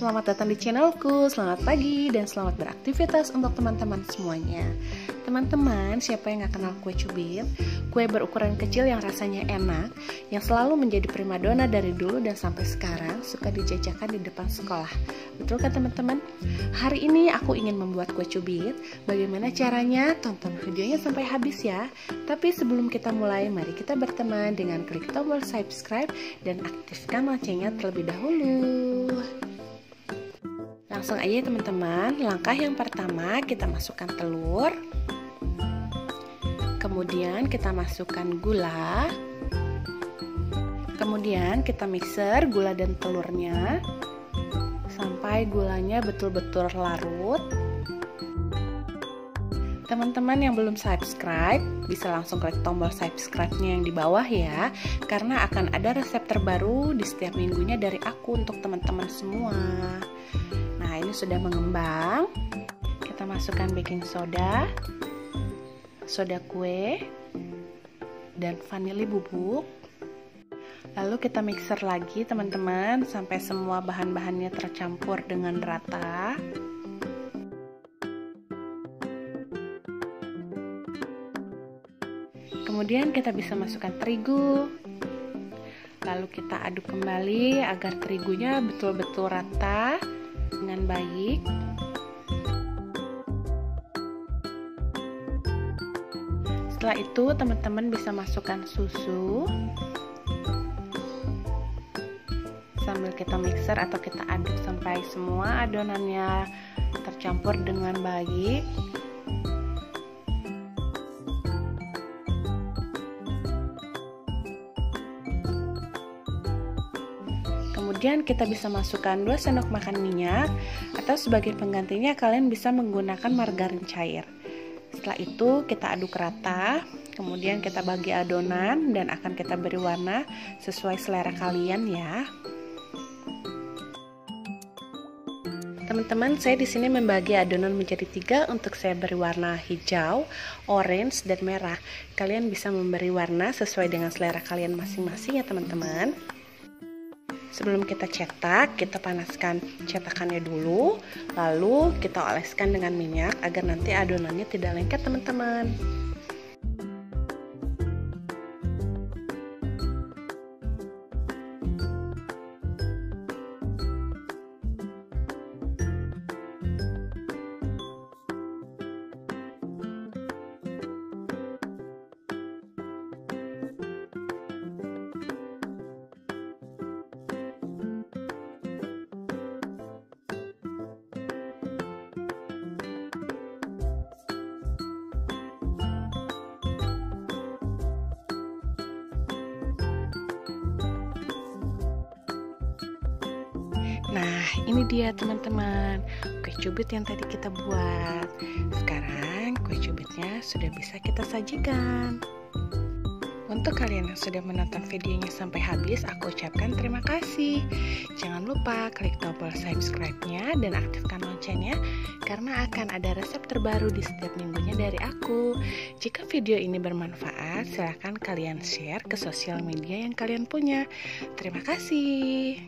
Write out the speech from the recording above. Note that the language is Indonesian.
selamat datang di channelku. Selamat pagi dan selamat beraktivitas untuk teman-teman semuanya. Teman-teman, siapa yang gak kenal kue cubit? Kue berukuran kecil yang rasanya enak, yang selalu menjadi primadona dari dulu dan sampai sekarang, suka dijajakan di depan sekolah. Betul kan teman-teman? Hari ini aku ingin membuat kue cubit. Bagaimana caranya? Tonton videonya sampai habis ya. Tapi sebelum kita mulai, mari kita berteman dengan klik tombol subscribe dan aktifkan loncengnya terlebih dahulu. Langsung aja teman-teman. Langkah yang pertama, kita masukkan telur. Kemudian kita masukkan gula. Kemudian kita mixer gula dan telurnya sampai gulanya betul-betul larut. Teman-teman yang belum subscribe bisa langsung klik tombol subscribe-nya yang di bawah ya, karena akan ada resep terbaru di setiap minggunya dari aku untuk teman-teman semua. Nah, ini sudah mengembang. Kita masukkan baking soda, soda kue, dan vanili bubuk. Lalu kita mixer lagi teman-teman sampai semua bahan-bahannya tercampur dengan rata. Kemudian kita bisa masukkan terigu. Lalu kita aduk kembali agar terigunya betul-betul rata dengan baik. Setelah itu teman-teman bisa masukkan susu sambil kita mixer atau kita aduk sampai semua adonannya tercampur dengan baik. Kemudian kita bisa masukkan 2 sendok makan minyak, atau sebagai penggantinya kalian bisa menggunakan margarin cair. Setelah itu kita aduk rata, kemudian kita bagi adonan dan akan kita beri warna sesuai selera kalian ya. Teman-teman, saya di sini membagi adonan menjadi 3 untuk saya beri warna hijau, orange, dan merah. Kalian bisa memberi warna sesuai dengan selera kalian masing-masing ya teman-teman. Sebelum kita cetak, kita panaskan cetakannya dulu, lalu kita oleskan dengan minyak agar nanti adonannya tidak lengket teman-teman. Nah, ini dia teman-teman, kue cubit yang tadi kita buat. Sekarang kue cubitnya sudah bisa kita sajikan. Untuk kalian yang sudah menonton videonya sampai habis, aku ucapkan terima kasih. Jangan lupa klik tombol subscribe-nya dan aktifkan loncengnya, karena akan ada resep terbaru di setiap minggunya dari aku. Jika video ini bermanfaat, silahkan kalian share ke sosial media yang kalian punya. Terima kasih.